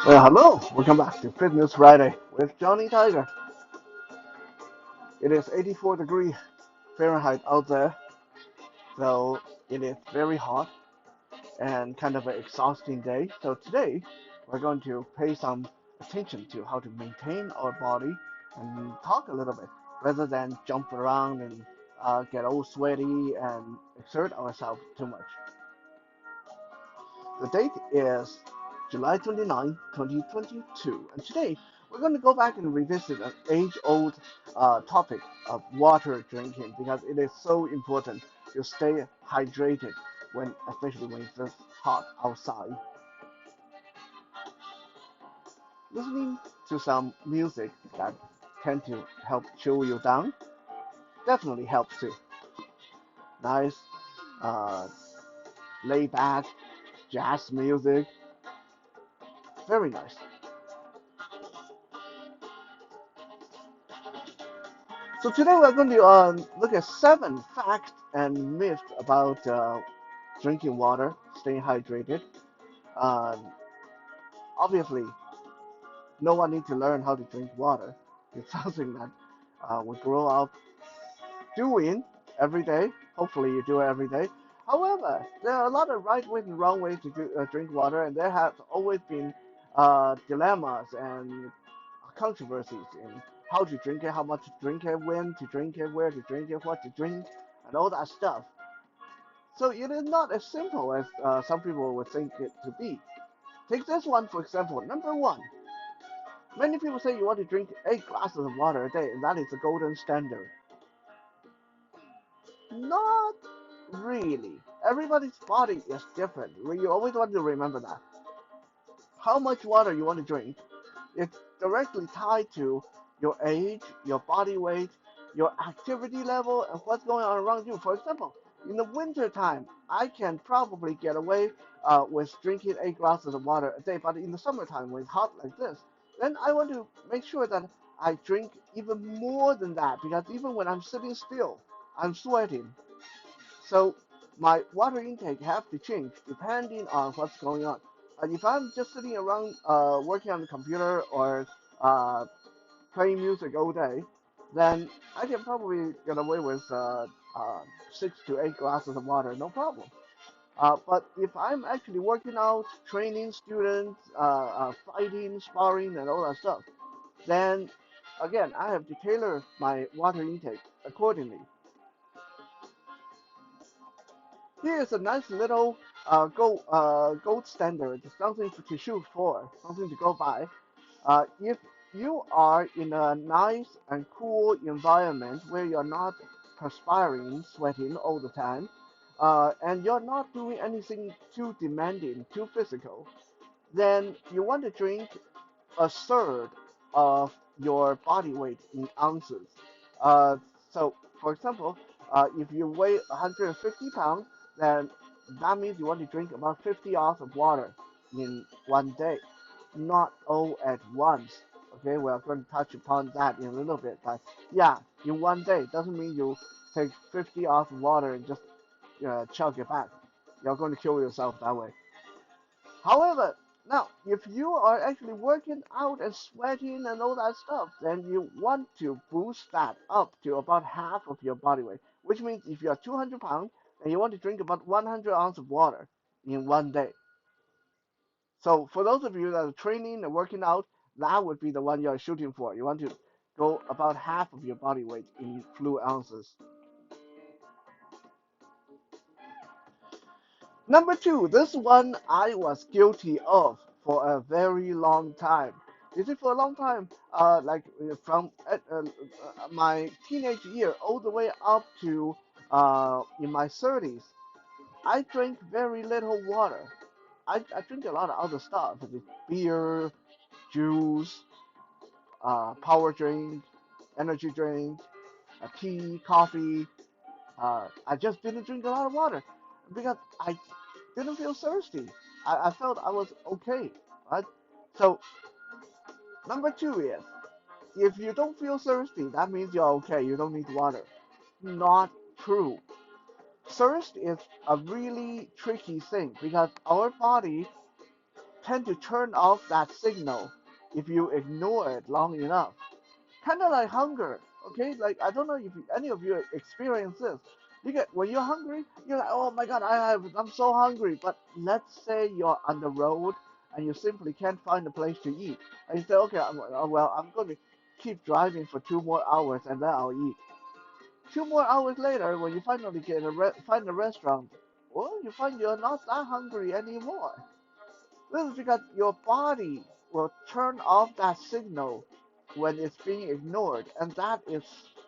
Well, hello, welcome back to Fitness Friday with Johnny Tiger. It is 84 degree Fahrenheit out there, so it is very hot and kind of an exhausting day. So today we're going to pay some attention to how to maintain our body and talk a little bit rather than jump around and get all sweaty and exert ourselves too much. The date is July 29, 2022, and today we're going to go back and revisit an age-old topic of water drinking because it is so important to stay hydrated especially when it's this hot outside. Listening to some music that tend to help chill you down definitely helps too. Nice, uh, laid back jazz music, very nice. So today we're going to look at 7 facts and myths about drinking water, staying hydrated. Um, Obviously, no one needs to learn how to drink water. It's something that we grow up doing every day. Hopefully, you do it every day. However, there are a lot of right way and wrong way to drink water, and there have always been dilemmas and controversies in how to drink it, how much to drink it, when to drink it, where to drink it, what to drink, and all that stuff. So it is not as simple as some people would think it to be. Take this one for example. Number one, many people say you want to drink 8 glasses of water a day, and that is the golden standard. Not really. Everybody's body is different. You always want to remember that. How much water you want to drink it's directly tied to your age, your body weight, your activity level, and what's going on around you. For example, in the winter time, I can probably get away with drinking 8 glasses of water a day, but in the summertime, when it's hot like this, then I want to make sure that I drink even more than that because even when I'm sitting still, I'm sweating. So my water intake have to change depending on what's going on. If I'm just sitting around working on the computer or uh, playing music all day, then I can probably get away with 6 to 8 glasses of water, no problem. But if I'm actually working out, training students, fighting, sparring, and all that stuff, then again, I have to tailor my water intake accordingly. Here's a nice little gold standard, something to shoot for, something to go by. If you are in a nice and cool environment where you're not perspiring, sweating all the time, and you're not doing anything too demanding, too physical, then you want to drink a third of your body weight in ounces. Uh, so, for example, if you weigh 150 pounds, then that means you want to drink about 50 ounces of water in one day, not all at once. Okay, we're going to touch upon that in a little bit, but yeah, in one day doesn't mean you take 50 ounces of water and just chug it back. You're going to kill yourself that way. However, now if you are actually working out and sweating and all that stuff, then you want to boost that up to about half of your body weight, which means if you are 200 pounds, then you want to drink about 100 ounces of water in one day. So for those of you that are training and working out, that would be the one you're shooting for. You want to go about half of your body weight in fluid ounces. Number two, this one I was guilty of for a very long time. You see, for a long time, like from my teenage year all the way up to in my 30s, I drank very little water. I drink a lot of other stuff, like beer, juice, power drink, energy drink, tea, coffee. I just didn't drink a lot of water because I didn't feel thirsty. I felt I was okay, right? So number two is if you don't feel thirsty, that means you're okay. You don't need water. Not true. Thirst is a really tricky thing because our body tend to turn off that signal if you ignore it long enough. Kind of like hunger, okay? Like I don't know if any of you experience this. You get when you're hungry, you're like, oh my God, I'm so hungry. But let's say you're on the road and you simply can't find a place to eat, and you say, okay, well, I'm going to keep driving for 2 more hours and then I'll eat. 2 more hours later, when you finally find a restaurant, well, you find you're not that hungry anymore. This is because your body will turn off that signal when it's being ignored, and that is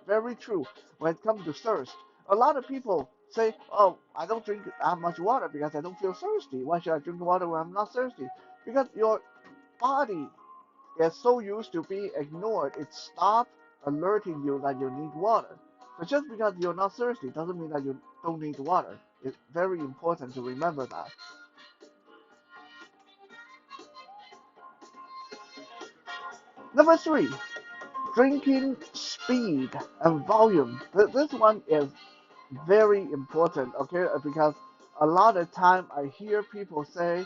very true when it comes to thirst. A lot of people say, "Oh, I don't drink that much water because I don't feel thirsty. Why should I drink water when I'm not thirsty?" Because your body is so used to being ignored, it stopped alerting you that you need water. But just because you're not thirsty doesn't mean that you don't need water. It's very important to remember that. Number three, drinking speed and volume. This one is very important, okay? Because a lot of time I hear people say,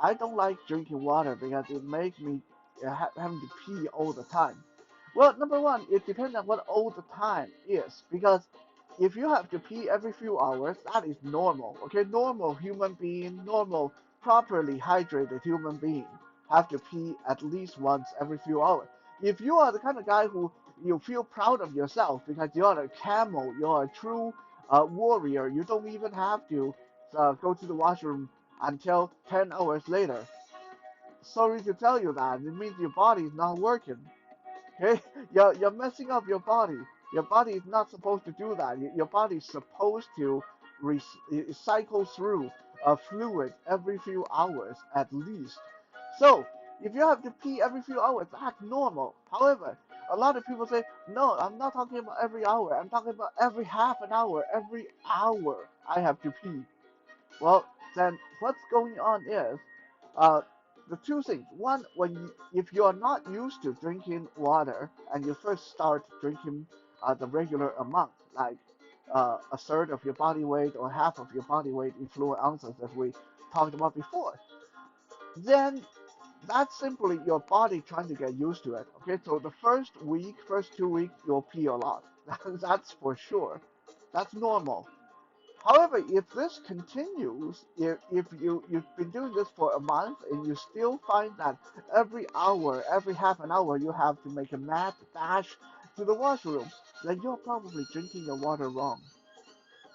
I don't like drinking water because it makes me having to pee all the time. Well, number one, it depends on what all the time is. Because if you have to pee every few hours, that is normal. Okay, normal human being, normal, properly hydrated human being have to pee at least once every few hours. If you are the kind of guy who you feel proud of yourself because you're a camel, you're a true warrior, you don't even have to go to the washroom until 10 hours later. Sorry to tell you that. It means your body is not working. Okay? You're messing up your body. Your body is not supposed to do that. Your body is supposed to cycle through a fluid every few hours at least. So, if you have to pee every few hours, that's normal. However, a lot of people say, no, I'm not talking about every hour. I'm talking about every half an hour. Every hour I have to pee. Well, then what's going on is uh, the two things. One, if you are not used to drinking water and you first start drinking the regular amount, like a third of your body weight or half of your body weight in fluid ounces, as we talked about before, then that's simply your body trying to get used to it. Okay, so the first week, first 2 weeks, you'll pee a lot. That's for sure. That's normal. However, if this continues, if you've been doing this for a month and you still find that every hour, every half an hour, you have to make a mad dash to the washroom, then you're probably drinking the water wrong.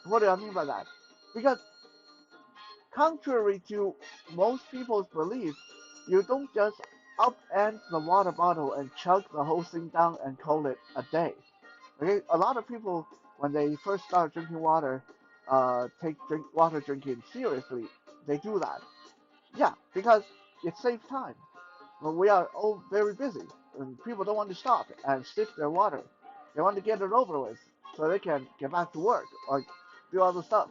What do I mean by that? Because contrary to most people's belief, you don't just upend the water bottle and chug the whole thing down and call it a day. Okay, a lot of people when they first start drinking water, take water drinking seriously. They do that. Yeah, because it saves time. When we are all very busy, and people don't want to stop and sip their water. They want to get it over with so they can get back to work or do other stuff.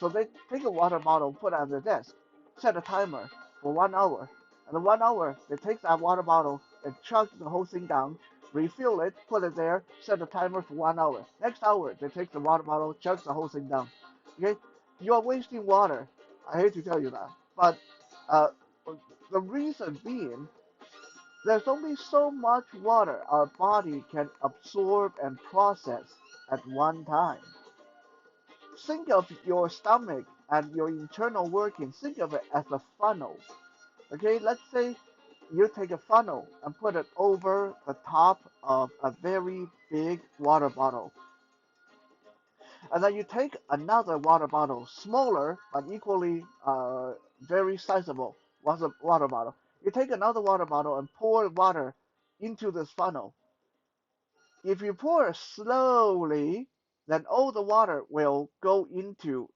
So they take a water bottle, put it on their desk, set a timer for 1 hour. And in 1 hour, they take that water bottle and chug the whole thing down, refill it, put it there, set a timer for 1 hour. Next hour, they take the water bottle, chug the whole thing down. Okay? You're wasting water. I hate to tell you that. But uh, the reason being, there's only so much water our body can absorb and process at one time. Think of your stomach and your internal working. Think of it as a funnel. Okay, let's say you take a funnel and put it over the top of a very big water bottle. And then you take another water bottle, smaller but equally very sizable water bottle. You take another water bottle and pour water into this funnel. If you pour slowly, then all the water will go into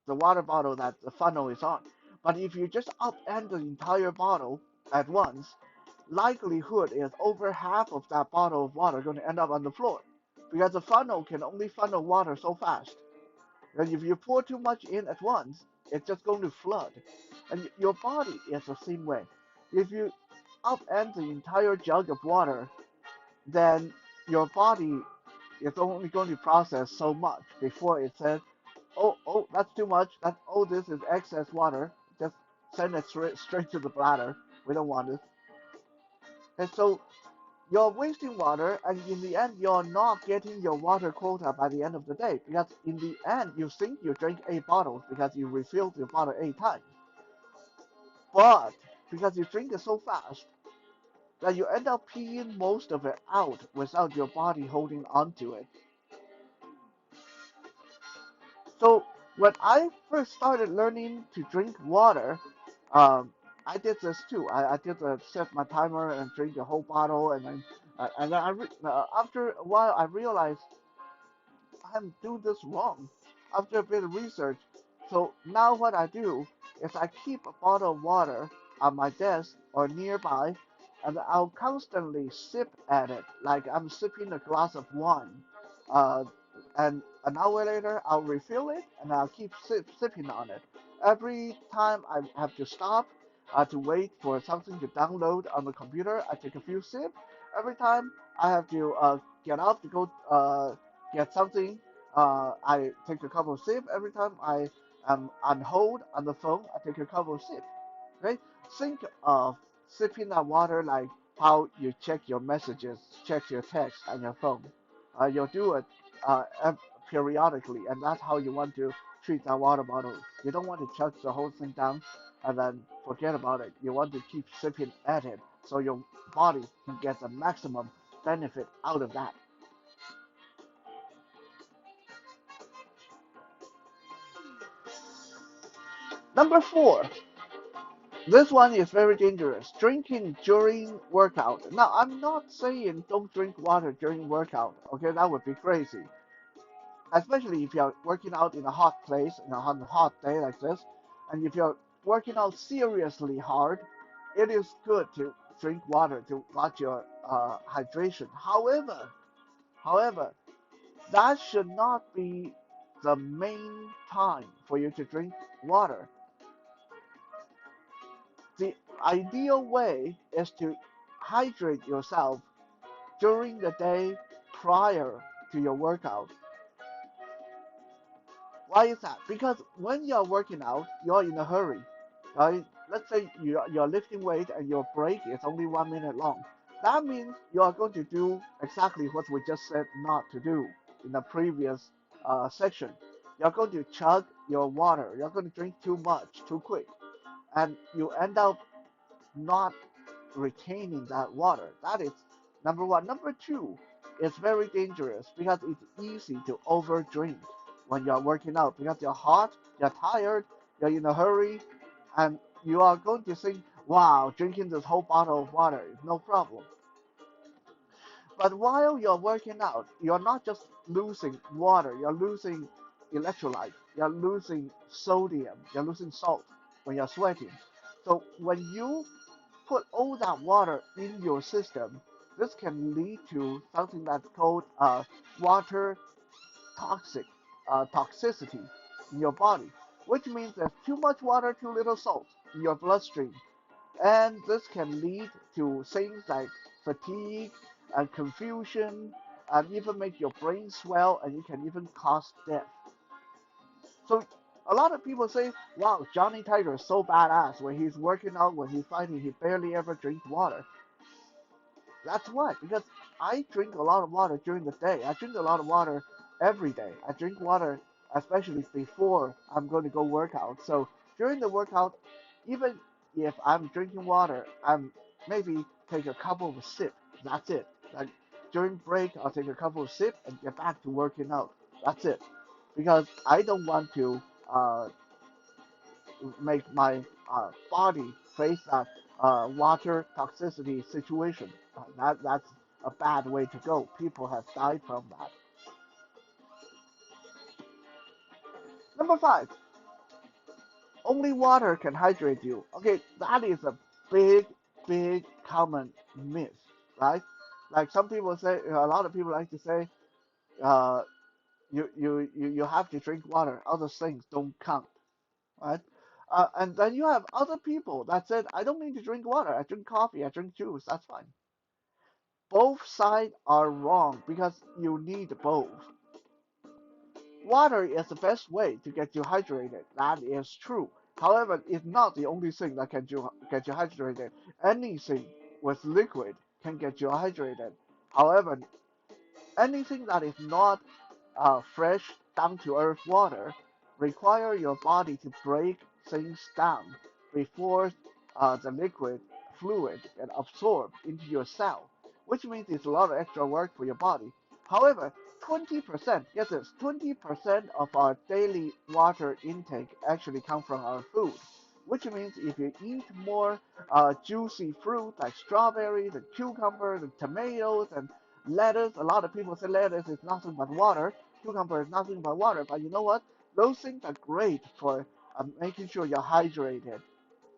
the water bottle that the funnel is on. But if you just upend the entire bottle at once, likelihood is over half of that bottle of water going to end up on the floor because the funnel can only funnel water so fast. And if you pour too much in at once, it's just going to flood. And your body is the same way. If you upend the entire jug of water, then your body is only going to process so much before it says, oh, that's too much. This is excess water. Just send it straight to the bladder. We don't want it. And so you're wasting water, and in the end, you're not getting your water quota by the end of the day because in the end, you think you drink 8 bottles because you refilled your bottle 8 times, but because you drink it so fast that you end up peeing most of it out without your body holding onto it. So when I first started learning to drink water, um, I did this too. I did set my timer and drink the whole bottle, and then after a while I realized I'm doing this wrong. After a bit of research, so now what I do is I keep a bottle of water on my desk or nearby, and I'll constantly sip at it like I'm sipping a glass of wine. Uh, and an hour later, I'll refill it and I'll keep sipping on it. Every time I have to stop to wait for something to download on the computer, I take a few sips. Every time I have to get up to go get something, I take a couple of sips. Every time I am on hold on the phone, I take a couple of sips. Right? Think of sipping that water like how you check your messages, check your text on your phone. You'll do it periodically, and that's how you want to treat that water bottle. You don't want to chug the whole thing down and then forget about it. You want to keep sipping at it so your body can get the maximum benefit out of that. Number four, this one is very dangerous. Drinking during workout. Now, I'm not saying don't drink water during workout. Okay, that would be crazy. Especially if you're working out in a hot place, on a hot day like this, and if you're working out seriously hard, it is good to drink water to watch your hydration. However, that should not be the main time for you to drink water. The ideal way is to hydrate yourself during the day prior to your workout. Why is that? Because when you're working out, you're in a hurry. Right? Let's say you're lifting weight and your break is only 1 minute long. That means you are going to do exactly what we just said not to do in the previous section. You're going to chug your water. You're going to drink too much, too quick. And you end up not retaining that water. That is number one. Number two, it's very dangerous because it's easy to overdrink when you're working out because you're hot, you're tired, you're in a hurry, and you are going to think, wow, drinking this whole bottle of water is no problem. But while you're working out, you're not just losing water, you're losing electrolyte, you're losing sodium, you're losing salt when you're sweating. So when you put all that water in your system, this can lead to something that's called water toxic toxicity in your body, which means there's too much water, too little salt in your bloodstream, and this can lead to things like fatigue and confusion, and even make your brain swell, and it can even cause death. So a lot of people say, "Wow, Johnny Tiger is so badass. When he's working out, when he's fighting, he barely ever drinks water." That's why, because I drink a lot of water during the day. I drink a lot of water every day. I drink water, especially before I'm going to go work out. So during the workout, even if I'm drinking water, I'm maybe take a couple of sips. That's it. Like during break, I'll take a couple of sips and get back to working out. That's it. Because I don't want to make my body face that water toxicity situation. That's a bad way to go. People have died from that. Number five, only water can hydrate you. Okay, that is a big, big common myth, right? Like some people say, a lot of people like to say, uh, you have to drink water. Other things don't count, right? And then you have other people that said, I don't need to drink water. I drink coffee. I drink juice. That's fine. Both sides are wrong because you need both. Water is the best way to get you hydrated. That is true. However, it's not the only thing that can get you hydrated. Anything with liquid can get you hydrated. However, anything that is not fresh, down to earth water require your body to break things down before the liquid fluid get absorbed into your cell, which means it's a lot of extra work for your body. However, 20%, get this, 20% of our daily water intake actually come from our food, which means if you eat more juicy fruit like strawberries and cucumbers and tomatoes and lettuce, a lot of people say lettuce is nothing but water, cucumber is nothing but water, but you know what? Those things are great for making sure you're hydrated.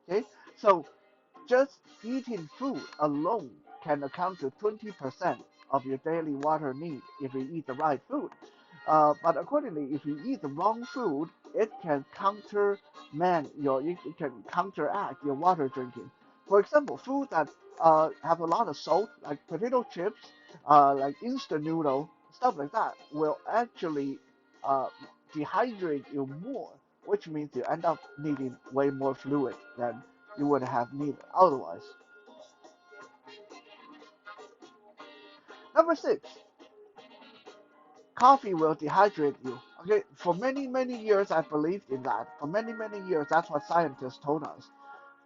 Okay, so just eating food alone can account to 20% of your daily water need if you eat the right food. But accordingly, if you eat the wrong food, it can it can counteract your water drinking. For example, food that have a lot of salt, like potato chips, like instant noodle, stuff like that, will actually uh, dehydrate you more, which means you end up needing way more fluid than you would have needed otherwise. Number six, coffee will dehydrate you. Okay, for many, many years I believed in that. For many, many years, that's what scientists told us.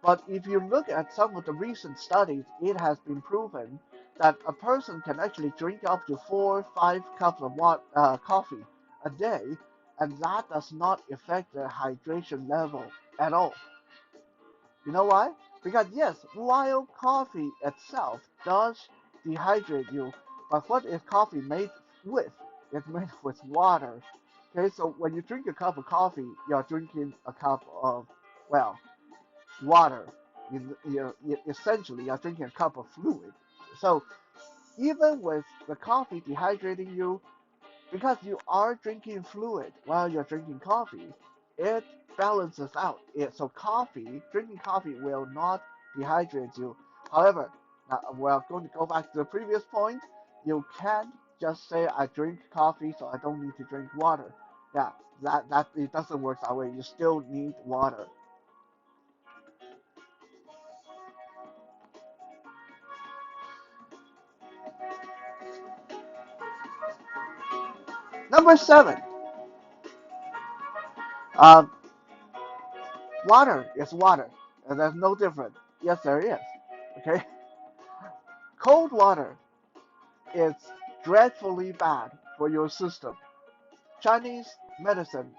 But if you look at some of the recent studies, it has been proven that a person can actually drink up to 4 or 5 cups of coffee a day, and that does not affect their hydration level at all. You know why? Because yes, while coffee itself does dehydrate you, but what is coffee made with? It's made with water. Okay, so when you drink a cup of coffee, you're drinking a cup of, well, water. Essentially, you're drinking a cup of fluid. So even with the coffee dehydrating you, because you are drinking fluid while you're drinking coffee, it balances out. So drinking coffee will not dehydrate you. However, we're going to go back to the previous point. You can't just say I drink coffee, so I don't need to drink water. Yeah, that it doesn't work that way. You still need water. Number seven, uh, water is water, and there's no difference. Yes, there is. Okay, cold water is dreadfully bad for your system. Chinese medicine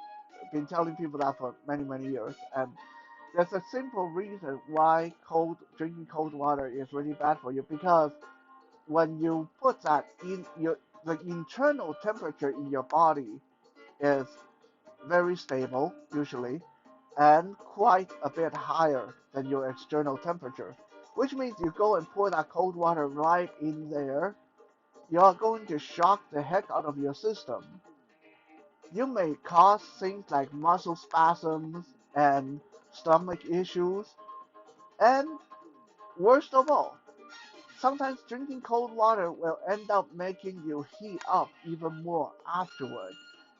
been telling people that for many many years, and there's a simple reason why cold drinking cold water is really bad for you because when you put that in your the internal temperature in your body is very stable usually and quite a bit higher than your external temperature, which means you go and pour that cold water right in there, you're going to shock the heck out of your system. You may cause things like muscle spasms and stomach issues, and worst of all, sometimes drinking cold water will end up making you heat up even more afterward.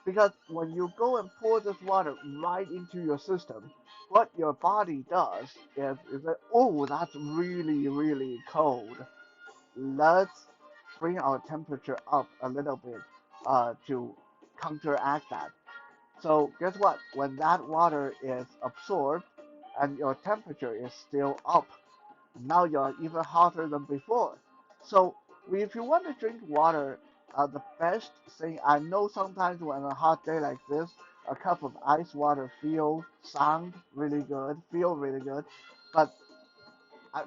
Because when you go and pour this water right into your system, what your body does is that, oh, that's really, really cold. Let's bring our temperature up a little bit to counteract that. So guess what? When that water is absorbed and your temperature is still up, now you're even hotter than before. So if you want to drink water, the best thing I know sometimes when a hot day like this, a cup of ice water feel really good. But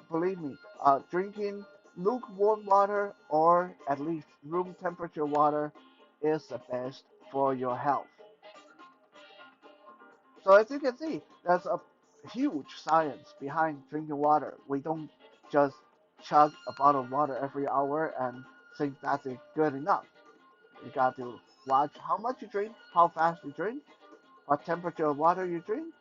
believe me, drinking lukewarm water or at least room temperature water is the best for your health. So as you can see, there's a huge science behind drinking water. We don't just chug a bottle of water every hour and think that's good enough. You got to watch how much you drink, how fast you drink, what temperature of water you drink,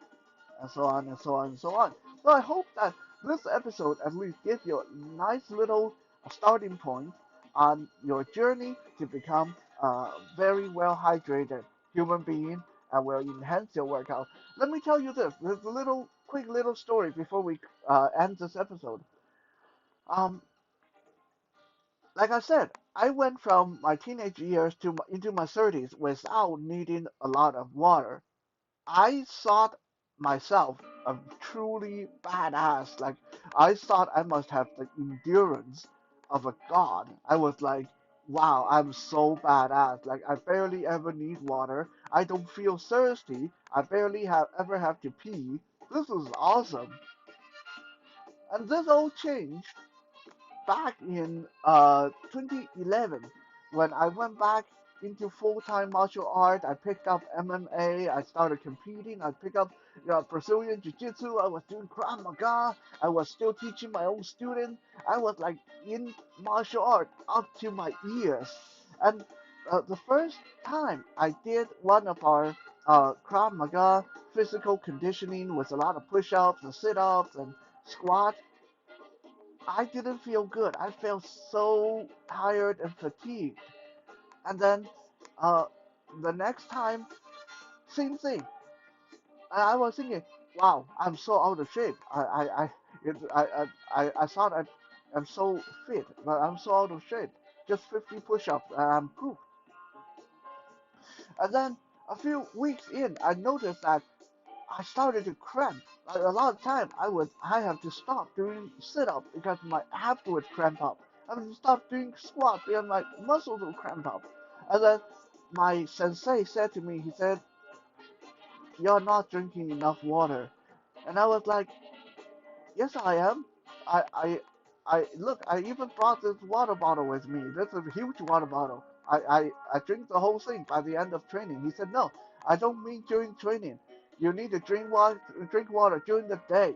and so on and so on and so on. So I hope that this episode at least gives you a nice little starting point on your journey to become a very well hydrated human being and will enhance your workout. Let me tell you this. There's a quick little story before we end this episode. Um, like I said, I went from my teenage years into my 30s without needing a lot of water. I thought myself a truly badass. Like I thought I must have the endurance of a god. I was like, wow, I'm so badass. Like I barely ever need water. I don't feel thirsty. I barely ever have to pee. This is awesome. And this all changed back in 2011 when I went back into full-time martial art. I picked up MMA. I started competing. I picked up Brazilian Jiu-Jitsu. I was doing Krav Maga. I was still teaching my own students. I was like in martial art up to my ears. And the first time I did one of our Krav Maga physical conditioning with a lot of push-ups and sit-ups and squats, I didn't feel good. I felt so tired and fatigued. And then uh, the next time, same thing. And I was thinking, wow, I'm so out of shape. I thought I'm so fit, but I'm so out of shape. Just 50 push-ups and I'm pooped. And then a few weeks in, I noticed that I started to cramp. A lot of time I have to stop doing sit up because my abs would cramp up. I have to stop doing squat because my muscles would cramp up. And then my sensei said to me, he said, "You're not drinking enough water." And I was like, "Yes, I am. I I look. I even brought this water bottle with me. This is a huge water bottle. I drink the whole thing by the end of training." He said, "No, I don't mean during training. You need to drink water during the day.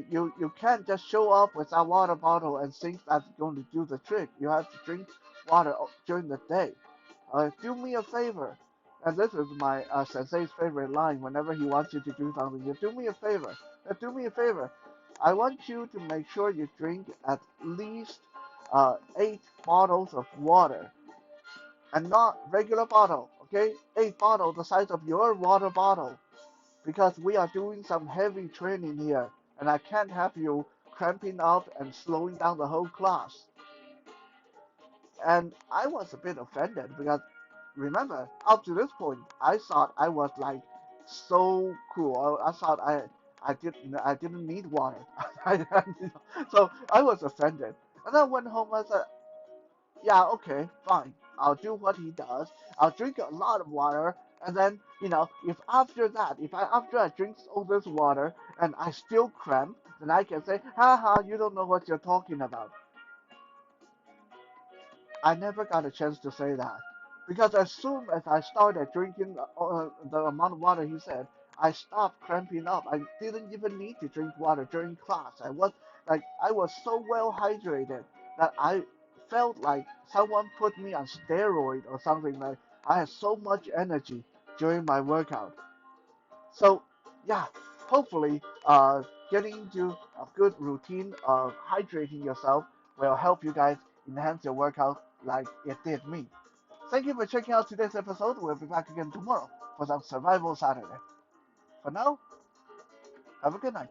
You can't just show up with that water bottle and think that's going to do the trick. You have to drink water during the day. Do me a favor." And this is my sensei's favorite line whenever he wants you to do something. You do me a favor. Do me a favor. I want you to make sure you drink at least 8 bottles of water and not regular bottle. Okay, 8 bottles the size of your water bottle because we are doing some heavy training here, and I can't have you cramping up and slowing down the whole class. And I was a bit offended because remember, up to this point, I thought I was like so cool. I thought I didn't need water. So I was offended. And I went home. I said, yeah, okay, fine. I'll do what he does. I'll drink a lot of water, and then, if after that, if I after I drink all this water and I still cramp, then I can say, haha, you don't know what you're talking about. I never got a chance to say that. Because as soon as I started drinking the amount of water he said, I stopped cramping up. I didn't even need to drink water during class. I was so well hydrated that I felt like someone put me on steroid or something. Like I had so much energy during my workout. So yeah, hopefully getting into a good routine of hydrating yourself will help you guys enhance your workout like it did me. Thank you for checking out today's episode. We'll be back again tomorrow for some Survival Saturday. For now, have a good night.